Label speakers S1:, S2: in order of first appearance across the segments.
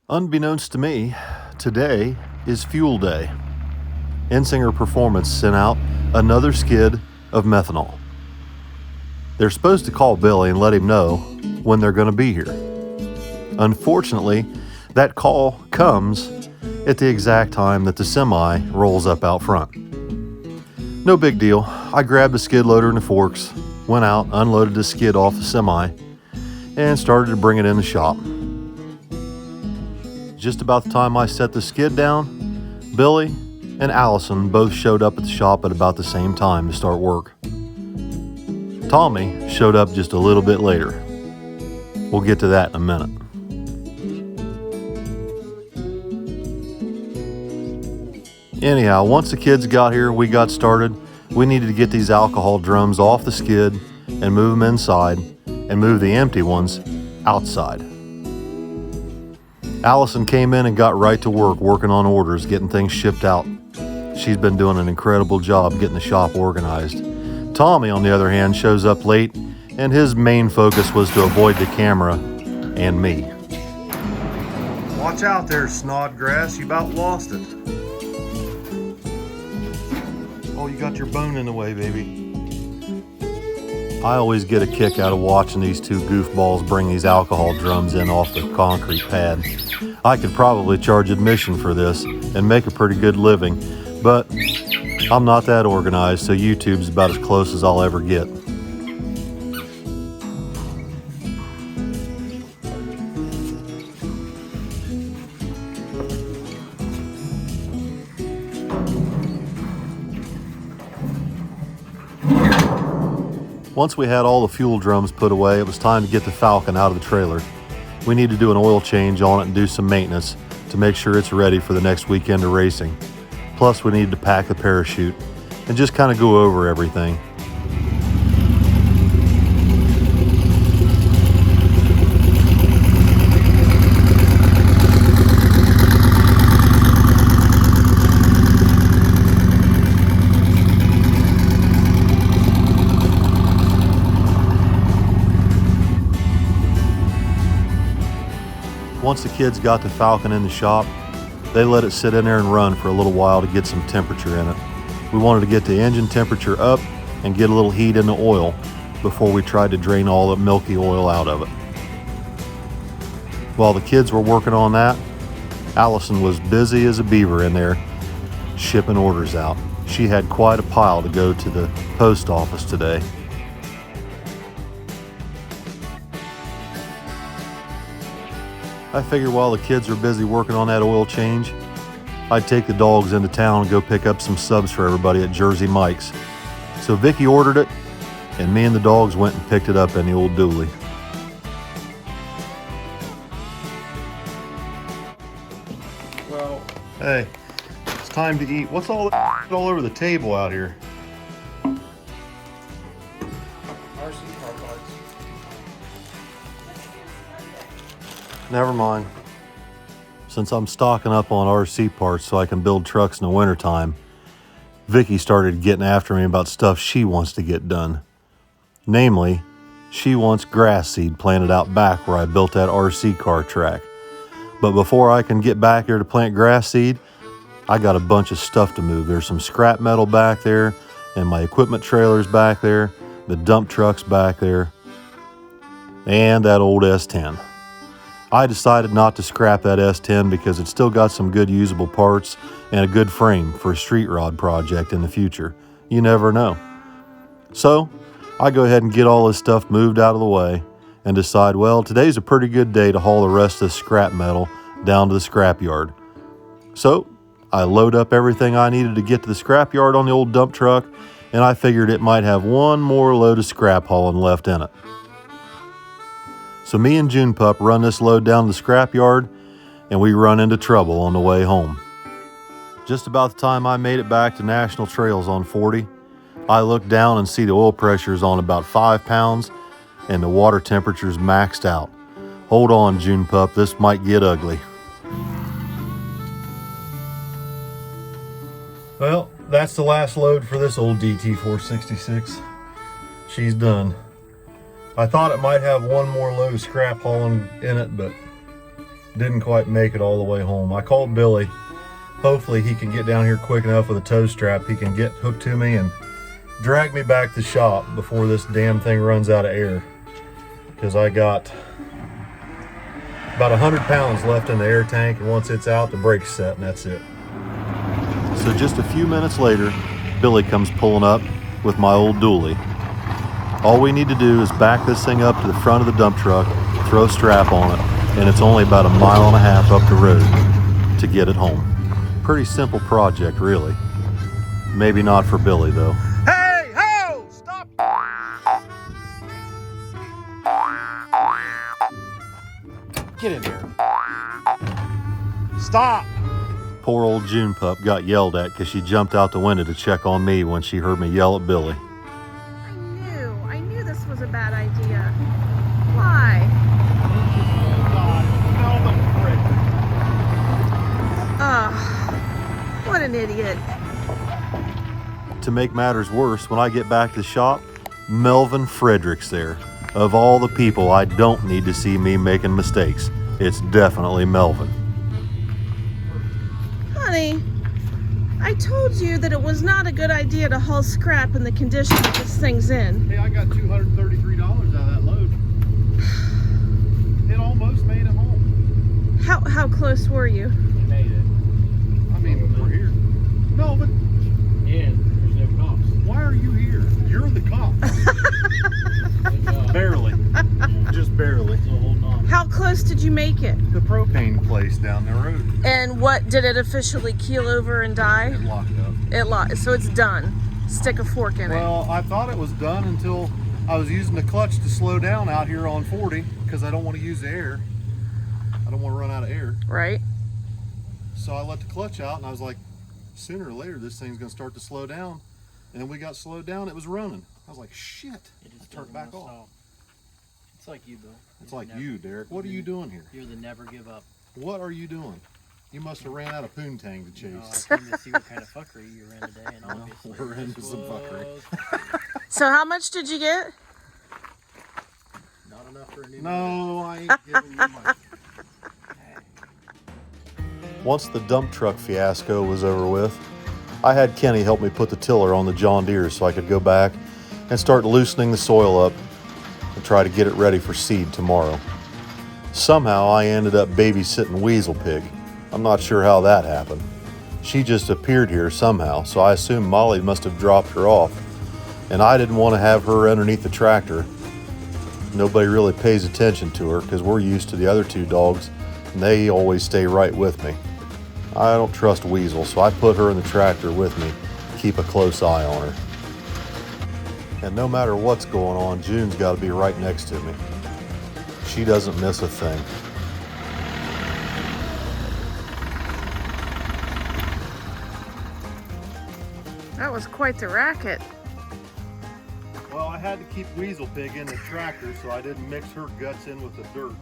S1: Unbeknownst to me, today is fuel day. Ensinger Performance sent out another skid of methanol. They're supposed to call Billy and let him know when they're going to be here. Unfortunately, that call comes at the exact time that the semi rolls up out front. No big deal. I grabbed the skid loader and the forks, went out, unloaded the skid off the semi, and started to bring it in the shop. Just about the time I set the skid down, Billy and Allison both showed up at the shop at about the same time to start work. Tommy showed up just a little bit later. We'll get to that in a minute. Anyhow, once the kids got here, we got started. We needed to get these alcohol drums off the skid and move them inside and move the empty ones outside. Allison came in and got right to work working on orders, getting things shipped out. She's been doing an incredible job getting the shop organized. Tommy, on the other hand, shows up late, and his main focus was to avoid the camera and me. Watch out there, Snodgrass, you about lost it. Oh, you got your bone in the way, baby. I always get a kick out of watching these two goofballs bring these alcohol drums in off the concrete pad. I could probably charge admission for this and make a pretty good living, but I'm not that organized, so YouTube's about as close as I'll ever get. Once we had all the fuel drums put away, it was time to get the Falcon out of the trailer. We need to do an oil change on it and do some maintenance to make sure it's ready for the next weekend of racing. Plus, we needed to pack the parachute and just kind of go over everything. Once the kids got the Falcon in the shop, they let it sit in there and run for a little while to get some temperature in it. We wanted to get the engine temperature up and get a little heat in the oil before we tried to drain all the milky oil out of it. While the kids were working on that, Allison was busy as a beaver in there shipping orders out. She had quite a pile to go to the post office today. I figured while the kids were busy working on that oil change, I'd take the dogs into town and go pick up some subs for everybody at Jersey Mike's. So Vicky ordered it, and me and the dogs went and picked it up in the old dually. Well, hey, it's time to eat. What's all that all over the table out here? Never mind. Since I'm stocking up on RC parts so I can build trucks in the wintertime, Vicky started getting after me about stuff she wants to get done. Namely, she wants grass seed planted out back where I built that RC car track. But before I can get back there to plant grass seed, I got a bunch of stuff to move. There's some scrap metal back there, and my equipment trailer's back there, the dump truck's back there, and that old S10. I decided not to scrap that S10 because it's still got some good usable parts and a good frame for a street rod project in the future. You never know. So I go ahead and get all this stuff moved out of the way and decide, well, today's a pretty good day to haul the rest of this scrap metal down to the scrap yard. So I load up everything I needed to get to the scrap yard on the old dump truck, and I figured it might have one more load of scrap hauling left in it. So me and June Pup run this load down to the scrap yard, and we run into trouble on the way home. Just about the time I made it back to National Trails on 40, I look down and see the oil pressure is on about 5 pounds and the water temperature's maxed out. Hold on, June Pup, this might get ugly. Well, that's the last load for this old DT466. She's done. I thought it might have one more load of scrap hauling in it, but Didn't quite make it all the way home. I called Billy. Hopefully he can get down here quick enough with a tow strap. He can get hooked to me and drag me back to the shop before this damn thing runs out of air. Because I got about 100 pounds left in the air tank, and once it's out, the brake's set, and that's it. So just a few minutes later, Billy comes pulling up with my old dually. All we need to do is back this thing up to the front of the dump truck, throw a strap on it, and it's only about 1.5 miles up the road to get it home. Pretty simple project, really. Maybe not for Billy, though.
S2: Hey, ho! Stop! Get in there. Stop!
S1: Poor old June pup got yelled at because she jumped out the window to check on me when she heard me yell at Billy.
S3: I knew this was a bad idea. Why? Ugh, what an idiot.
S1: To make matters worse, when I get back to the shop, Melvin Frederick's there. Of all the people I don't need to see me making mistakes, it's definitely Melvin.
S3: Honey, I told you that it was not a good idea to haul scrap in the condition that this thing's in.
S2: Hey, I got $233 out of that load. It almost made it home.
S3: How close were you?
S2: It made it. I mean, we're here. No, but... Yeah, there's no cops. Why are you here? You're the cop.
S1: Barely. Just barely.
S2: So hold on.
S3: How close did you make it?
S1: The propane place down the road.
S3: And what, did it officially keel over and die?
S1: It locked up.
S3: It locked, so it's done. Stick a fork in it.
S1: Well, I thought it was done until I was using the clutch to slow down out here on 40 because I don't want to use the air. I don't want to run out of air.
S3: Right?
S1: So I let the clutch out and I was like, sooner or later this thing's going to start to slow down. And then we got slowed down, it was running. I was like, shit.
S4: It just
S1: I turned back off.
S4: It's like you, Bill.
S1: It's like you, Derek. What are you doing here?
S4: You're the never give up.
S1: What are you doing? You must have ran out of poontang to
S4: No, I
S1: chase.
S4: came to see what kind of fuckery you ran today, and
S1: Well,
S4: obviously
S1: we're into
S4: this
S1: some fuckery.
S3: So how much did you get?
S4: Not enough for a new
S1: No, I ain't giving you money. Once the dump truck fiasco was over with, I had Kenny help me put the tiller on the John Deere so I could go back and start loosening the soil up and try to get it ready for seed tomorrow. Somehow I ended up babysitting Weasel Pig. I'm not sure how that happened. She just appeared here somehow, so I assumed Molly must have dropped her off, and I didn't want to have her underneath the tractor. Nobody really pays attention to her because we're used to the other two dogs, and they always stay right with me. I don't trust Weasel, so I put her in the tractor with me to keep a close eye on her. And no matter what's going on, June's got to be right next to me. She doesn't miss a thing.
S3: That was quite the racket.
S1: Well, I had to keep Weasel Pig in the tractor so I didn't mix her guts in with the dirt.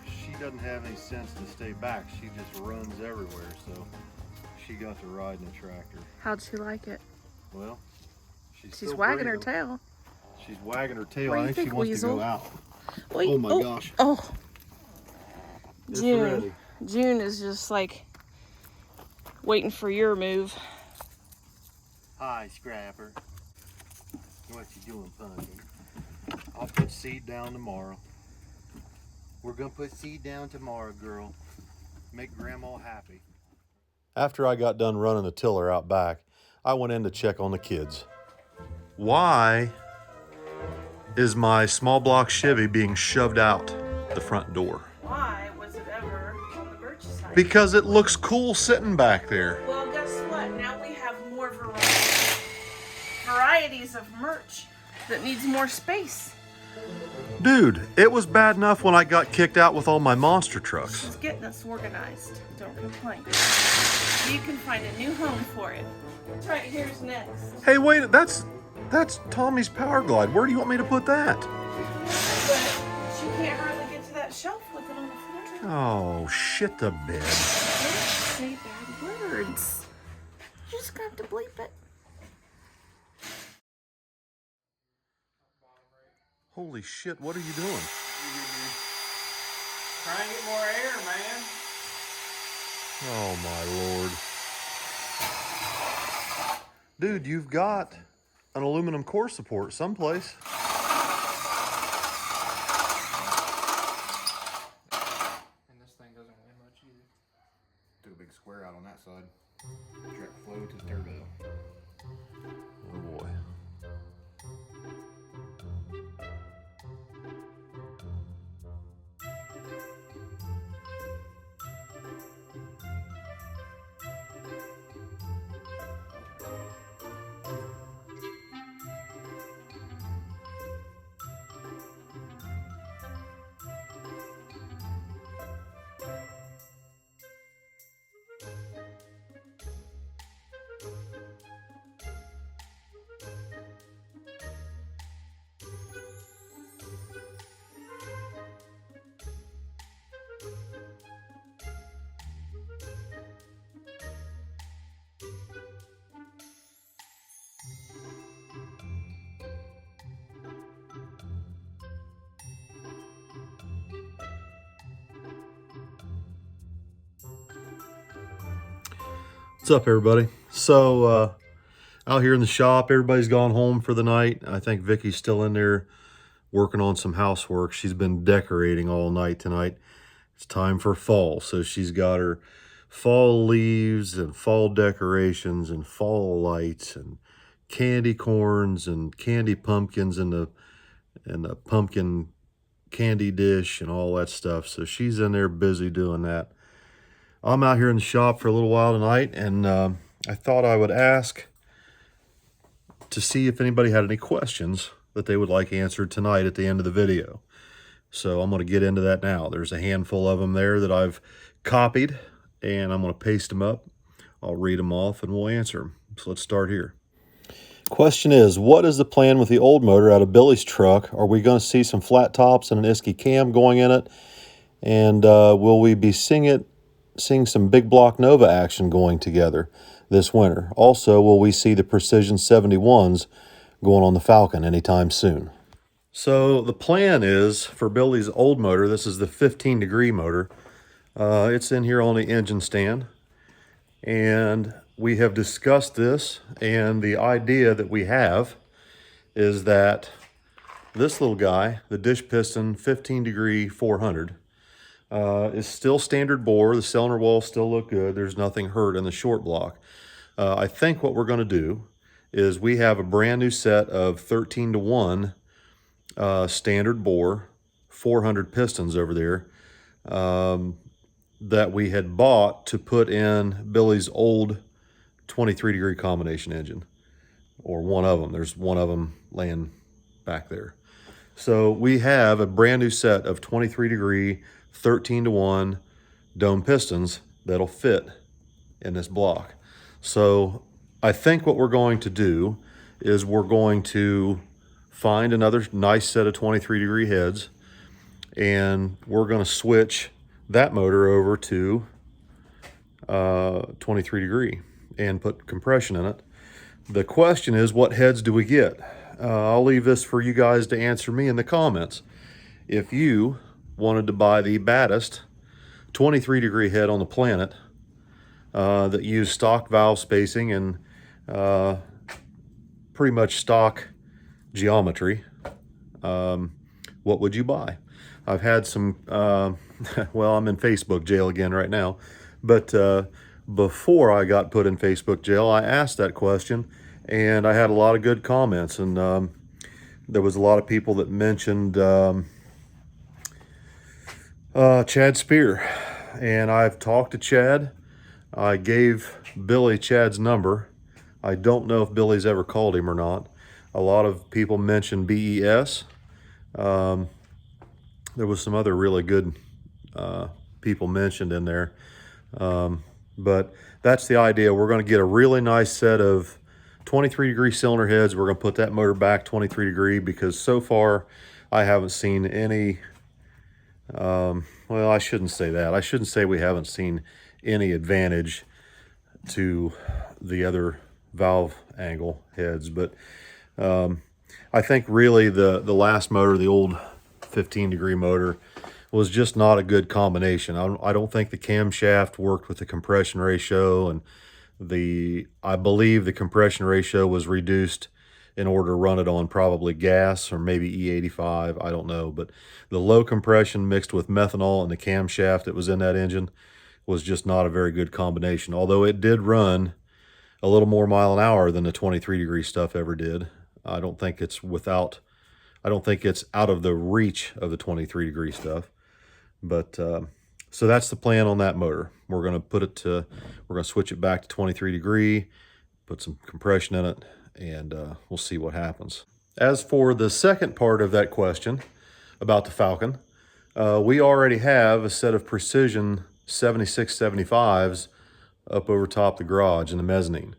S1: She doesn't have any sense to stay back. She just runs everywhere, so she got to ride in the tractor.
S3: How'd she like it?
S1: Well, she's
S3: She's
S1: still
S3: wagging her
S1: breathing.
S3: tail.
S1: She's wagging her tail.
S3: What do
S1: I
S3: you
S1: think she
S3: think,
S1: wants
S3: Weasel?
S1: to go out.
S3: Wait,
S1: Oh my gosh.
S3: Oh.
S1: It's
S3: June.
S1: ready.
S3: June is just like waiting for your move.
S1: Hi, Scrapper. What you doing, Punky? I'll put seed down tomorrow. We're gonna put seed down tomorrow, girl. Make Grandma happy. After I got done running the tiller out back, I went in to check on the kids. Why is my small block Chevy being shoved out the front door?
S3: Why was it ever on the Birch side?
S1: Because it looks cool sitting back there.
S3: Well, guess what? Now we have more varieties of merch that needs more space.
S1: Dude, it was bad enough when I got kicked out with all my monster trucks.
S3: She's getting us organized. Don't complain. You can find a new home for it. It's right here's next.
S1: Hey, wait, that's Tommy's Power Glide. Where do you want me to put that?
S3: But she can't hardly get to that shelf with it on the floor.
S1: Oh, shit the bed.
S3: Don't say bad words. You just got to bleep it.
S1: Holy shit, what are you doing?
S4: Try and get more air, man.
S1: Oh my Lord. Dude, you've got an aluminum core support someplace.
S4: And this thing doesn't weigh much either.
S2: Took a big square out on that side. Direct flow to the turbo.
S1: Oh boy. What's up, everybody? So out here in the shop, everybody's gone home for the night. I think Vicky's still in there working on some housework. She's been decorating all night tonight. It's time for fall, so she's got her fall leaves and fall decorations and fall lights and candy corns and candy pumpkins in the pumpkin candy dish and all that stuff. So she's in there busy doing that. I'm out here in the shop for a little while tonight, and I thought I would ask to see if anybody had any questions that they would like answered tonight at the end of the video. So I'm going to get into that now. There's a handful of them there that I've copied, and I'm going to paste them up. I'll read them off, and we'll answer them. So let's start here. Question is, what is the plan with the old motor out of Billy's truck? Are we going to see some flat tops and an Isky cam going in it? And will we be seeing some big block Nova action going together this winter? Also, will we see the Precision 71s going on the Falcon anytime soon? So the plan is for Billy's old motor, this is the 15-degree motor. It's in here on the engine stand. And we have discussed this, and the idea that we have is that this little guy, the dish piston 15-degree 400, is still standard bore. The cylinder walls still look good. There's nothing hurt in the short block. I think what we're going to do is we have a brand new set of 13-to-1 standard bore 400 pistons over there that we had bought to put in Billy's old 23-degree combination engine, or one of them. There's one of them laying back there. So we have a brand new set of 23-degree 13-to-1 dome pistons that'll fit in this block. So I think what we're going to do is we're going to find another nice set of 23-degree heads, and we're going to switch that motor over to 23-degree and put compression in it. The question is, what heads do we get? I'll leave this for you guys to answer me in the comments. If you wanted to buy the baddest 23-degree head on the planet that used stock valve spacing and pretty much stock geometry, what would you buy? I've had some, well, I'm in Facebook jail again right now, but before I got put in Facebook jail, I asked that question, and I had a lot of good comments, and there was a lot of people that mentioned Chad Spear, and I've talked to Chad. I gave Billy Chad's number. I don't know if Billy's ever called him or not. A lot of people mentioned BES. There was some other really good people mentioned in there. But that's the idea. We're going to get a really nice set of 23-degree cylinder heads. We're going to put that motor back 23-degree because so far I haven't seen any, well, I shouldn't say that. I shouldn't say we haven't seen any advantage to the other valve angle heads. But I think really the last motor, the old 15-degree motor, was just not a good combination. I don't think the camshaft worked with the compression ratio, and I believe the compression ratio was reduced in order to run it on probably gas or maybe E85, I don't know. But the low compression mixed with methanol and the camshaft that was in that engine was just not a very good combination. Although it did run a little more mile an hour than the 23 degree stuff ever did. I don't think it's out of the reach of the 23 degree stuff. But so that's the plan on that motor. We're going to switch it back to 23 degree, put some compression in it, and we'll see what happens. As for the second part of that question about the Falcon, we already have a set of Precision 7675s up over top the garage in the mezzanine.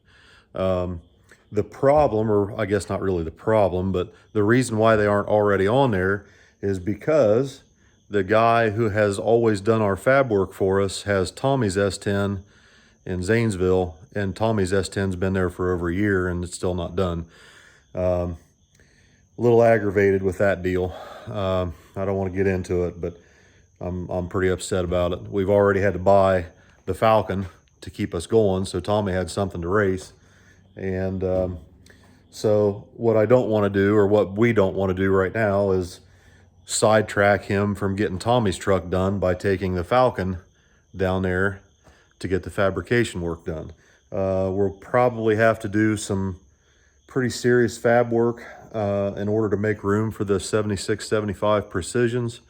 S1: The problem, or I guess not really the problem, but the reason why they aren't already on there is because the guy who has always done our fab work for us has Tommy's S10 in Zanesville, and Tommy's S10's been there for over a year and it's still not done. A little aggravated with that deal. I don't want to get into it, but I'm pretty upset about it. We've already had to buy the Falcon to keep us going, so Tommy had something to race. And so what I don't want to do, or what we don't want to do right now, is sidetrack him from getting Tommy's truck done by taking the Falcon down there to get the fabrication work done. We'll probably have to do some pretty serious fab work in order to make room for the 7675 Precisions,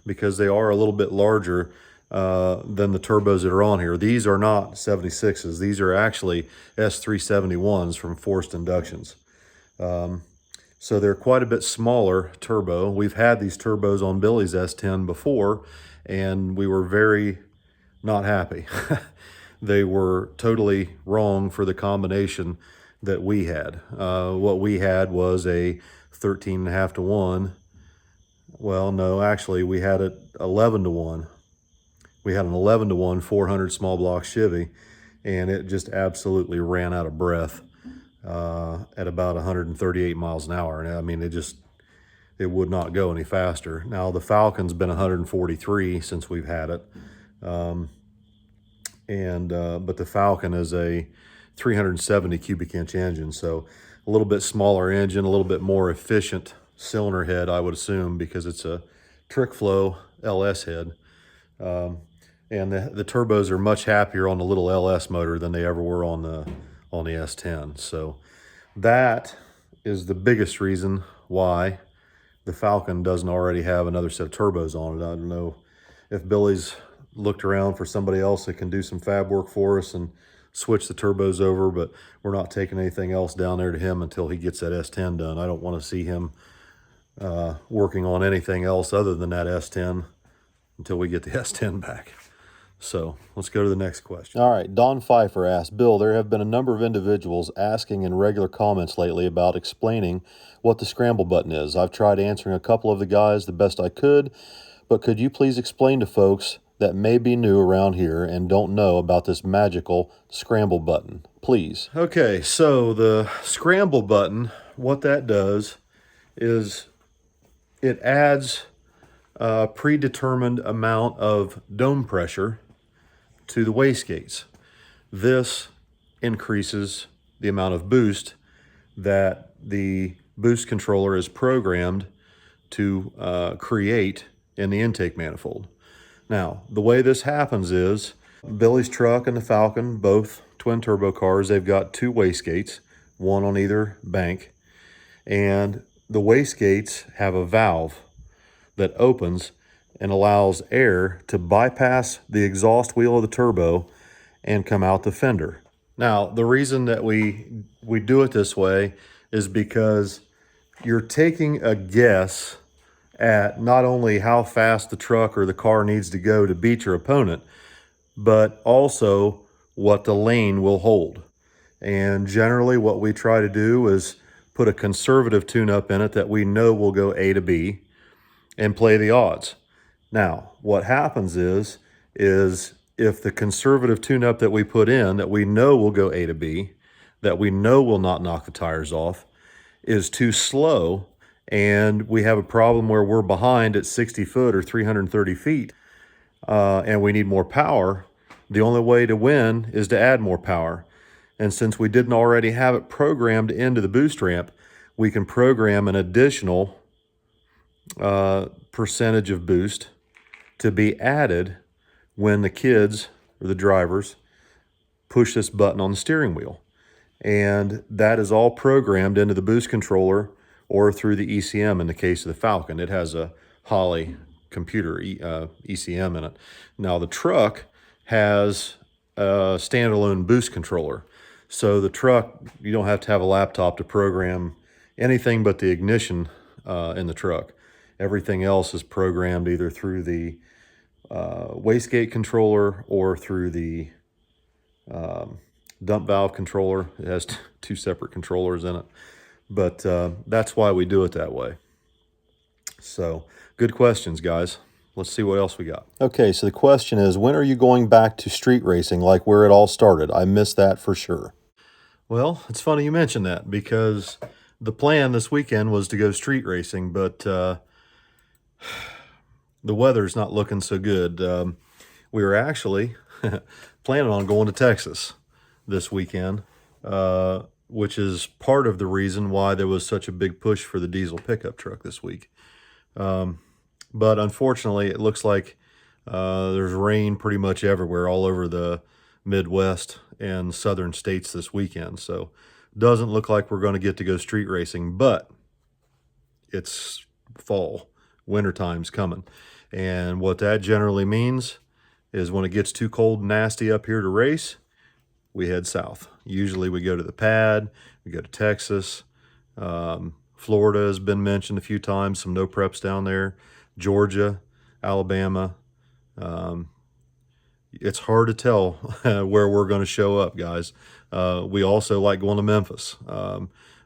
S1: because they are a little bit larger than the turbos that are on here. These are not 76s. These are actually S371s from Forced Inductions. So they're quite a bit smaller turbo. We've had these turbos on Billy's S10 before, and we were very not happy. They were totally wrong for the combination that we had. What we had was a 13.5 to 1. Well, no, actually we had it 11 to 1. We had an 11 to 1 400 small block Chevy, and it just absolutely ran out of breath at about 138 miles an hour. And I mean, it would not go any faster. Now the Falcon's been 143 since we've had it. But the Falcon is a 370 cubic inch engine. So a little bit smaller engine, a little bit more efficient cylinder head, I would assume, because it's a trick flow LS head. And the turbos are much happier on the little LS motor than they ever were on the S10. So that is the biggest reason why the Falcon doesn't already have another set of turbos on it. I don't know if Billy's looked around for somebody else that can do some fab work for us and switch the turbos over, but we're not taking anything else down there to him until he gets that S10 done. I don't want to see him working on anything else other than that S10 until we get the S10 back. So let's go to the next question. All right, Don Pfeiffer asked, Bill, there have been a number of individuals asking in regular comments lately about explaining what the scramble button is. I've tried answering a couple of the guys the best I could, but could you please explain to folks that may be new around here and don't know about this magical scramble button, please? Okay, so the scramble button, what that does is it adds a predetermined amount of dome pressure to the wastegates. This increases the amount of boost that the boost controller is programmed to create in the intake manifold. Now, the way this happens is Billy's truck and the Falcon, both twin turbo cars, they've got two wastegates, one on either bank, and the wastegates have a valve that opens and allows air to bypass the exhaust wheel of the turbo and come out the fender. Now, the reason that we do it this way is because you're taking a guess at not only how fast the truck or the car needs to go to beat your opponent, but also what the lane will hold. And generally what we try to do is put a conservative tune-up in it that we know will go A to B and play the odds. Now, what happens is if the conservative tune-up that we put in, that we know will go A to B, that we know will not knock the tires off, is too slow and we have a problem where we're behind at 60 foot or 330 feet, and we need more power, the only way to win is to add more power. And since we didn't already have it programmed into the boost ramp, we can program an additional percentage of boost to be added when the kids or the drivers push this button on the steering wheel. And that is all programmed into the boost controller or through the ECM in the case of the Falcon. It has a Holley computer ECM in it. Now the truck has a standalone boost controller. So the truck, you don't have to have a laptop to program anything but the ignition in the truck. Everything else is programmed either through the wastegate controller or through the dump valve controller. It has two separate controllers in it, but that's why we do it that way. So good questions, guys. Let's see what else we got. Okay, so the question is, when are you going back to street racing like where it all started? I missed that for sure. Well, it's funny you mentioned that, because the plan this weekend was to go street racing, but the weather's not looking so good. We were actually planning on going to Texas this weekend, which is part of the reason why there was such a big push for the diesel pickup truck this week. But unfortunately, it looks like there's rain pretty much everywhere, all over the Midwest and southern states this weekend. So doesn't look like we're going to get to go street racing, but it's fall, wintertime's coming. And what that generally means is when it gets too cold and nasty up here to race, we head south. Usually we go to the pad, we go to Texas. Florida has been mentioned a few times, some no preps down there. Georgia, Alabama. It's hard to tell where we're going to show up, guys. We also like going to Memphis.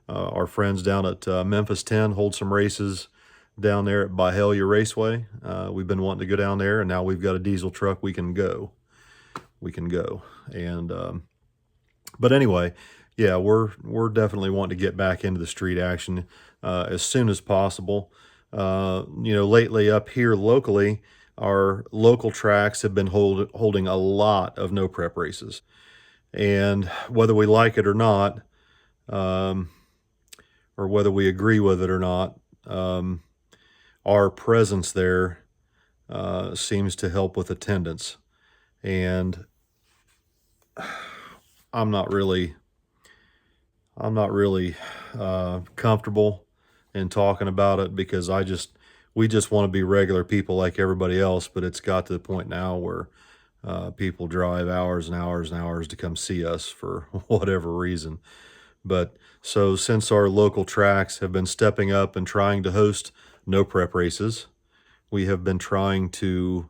S1: Our friends down at Memphis 10 hold some races down there at Byhalia Raceway. We've been wanting to go down there, and now we've got a diesel truck. We can go. And but anyway, yeah, we're definitely wanting to get back into the street action as soon as possible. Lately up here locally, our local tracks have been holding a lot of no prep races, and whether we like it or not, or whether we agree with it or not, our presence there seems to help with attendance. And I'm not really comfortable in talking about it, because we just want to be regular people like everybody else. But it's got to the point now where people drive hours and hours and hours to come see us for whatever reason. But so since our local tracks have been stepping up and trying to host no prep races, we have been trying to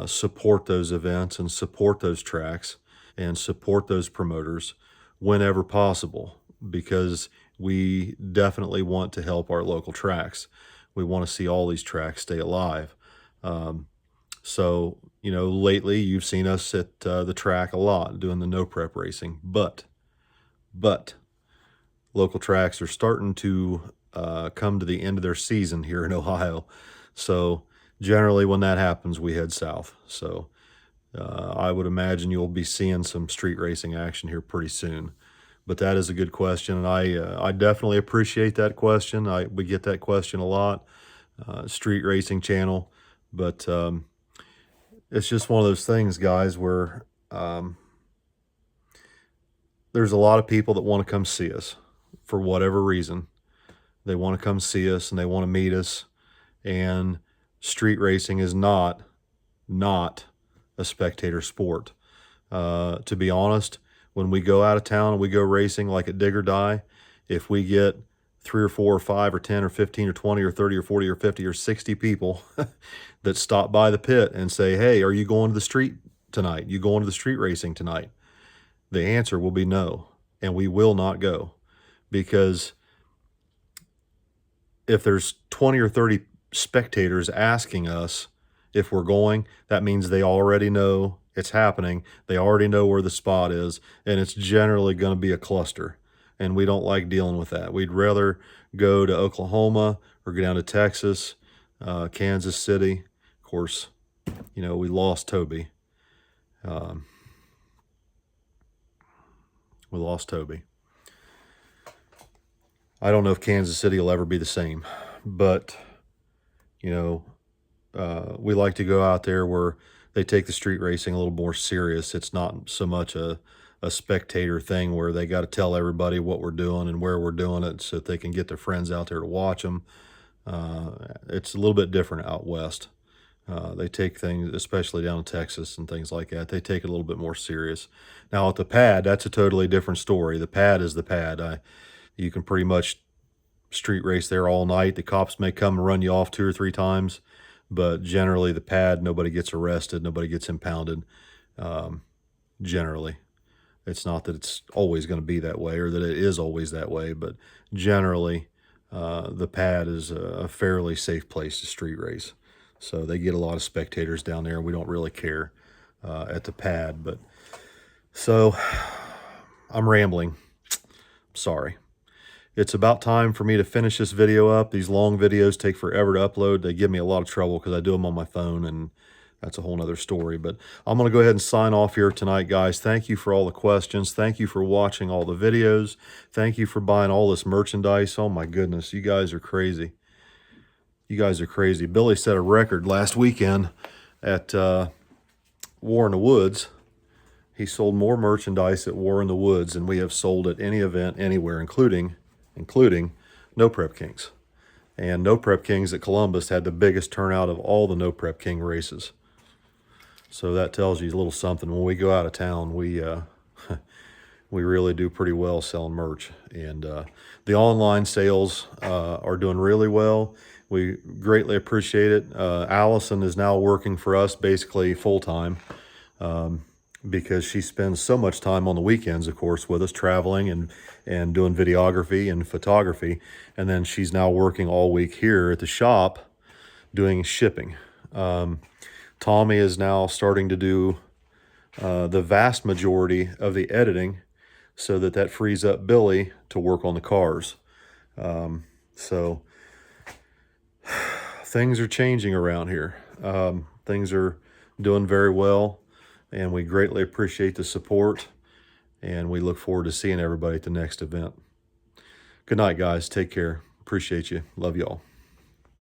S1: support those events and support those tracks and support those promoters whenever possible, because we definitely want to help our local tracks. We want to see all these tracks stay alive. So, lately you've seen us at the track a lot doing the no prep racing, but local tracks are starting to come to the end of their season here in Ohio. So generally when that happens, we head south. So I would imagine you'll be seeing some street racing action here pretty soon. But that is a good question, and I definitely appreciate that question. We get that question a lot, street racing channel. But it's just one of those things, guys, where there's a lot of people that want to come see us for whatever reason. They want to come see us and they want to meet us. And street racing is not a spectator sport. To be honest, when we go out of town and we go racing like at Dig or Die, if we get 3 or 4 or 5 or 10 or 15 or 20 or 30 or 40 or 50 or 60 people that stop by the pit and say, hey, are you going to the street tonight? You going to the street racing tonight? The answer will be no, and we will not go, because if there's 20 or 30 spectators asking us if we're going, that means they already know it's happening. They already know where the spot is, and it's generally going to be a cluster. and we don't like dealing with that. We'd rather go to Oklahoma or go down to Texas, Kansas City. Of course, you know, we lost Toby. We lost Toby. I don't know if Kansas City will ever be the same, but, you know, we like to go out there where they take the street racing a little more serious. It's not so much a spectator thing where they got to tell everybody what we're doing and where we're doing it so that they can get their friends out there to watch them. It's a little bit different out west. They take things, especially down in Texas and things like that, they take it a little bit more serious. Now at the pad, that's a totally different story. The pad is the pad. You can pretty much street race there all night. The cops may come and run you off 2 or 3 times, but generally the pad, nobody gets arrested, nobody gets impounded. Generally, it's not that it's always going to be that way or that it is always that way, but generally the pad is a fairly safe place to street race. So they get a lot of spectators down there. We don't really care at the pad, but so I'm rambling. Sorry. It's about time for me to finish this video up. These long videos take forever to upload. They give me a lot of trouble because I do them on my phone, and that's a whole nother story. But I'm going to go ahead and sign off here tonight, guys. Thank you for all the questions. Thank you for watching all the videos. Thank you for buying all this merchandise. Oh my goodness, you guys are crazy. You guys are crazy. Billy set a record last weekend at War in the Woods. He sold more merchandise at War in the Woods than we have sold at any event anywhere, including No Prep Kings. And No Prep Kings at Columbus had the biggest turnout of all the No Prep King races. So that tells you a little something. When we go out of town, we really do pretty well selling merch. And the online sales are doing really well. We greatly appreciate it. Allison is now working for us basically full-time. Because she spends so much time on the weekends, of course, with us traveling and doing videography and photography. And then she's now working all week here at the shop doing shipping. Tommy is now starting to do the vast majority of the editing so that frees up Billy to work on the cars. So things are changing around here. Things are doing very well. And we greatly appreciate the support, and we look forward to seeing everybody at the next event. Good night, guys. Take care. Appreciate you. Love y'all.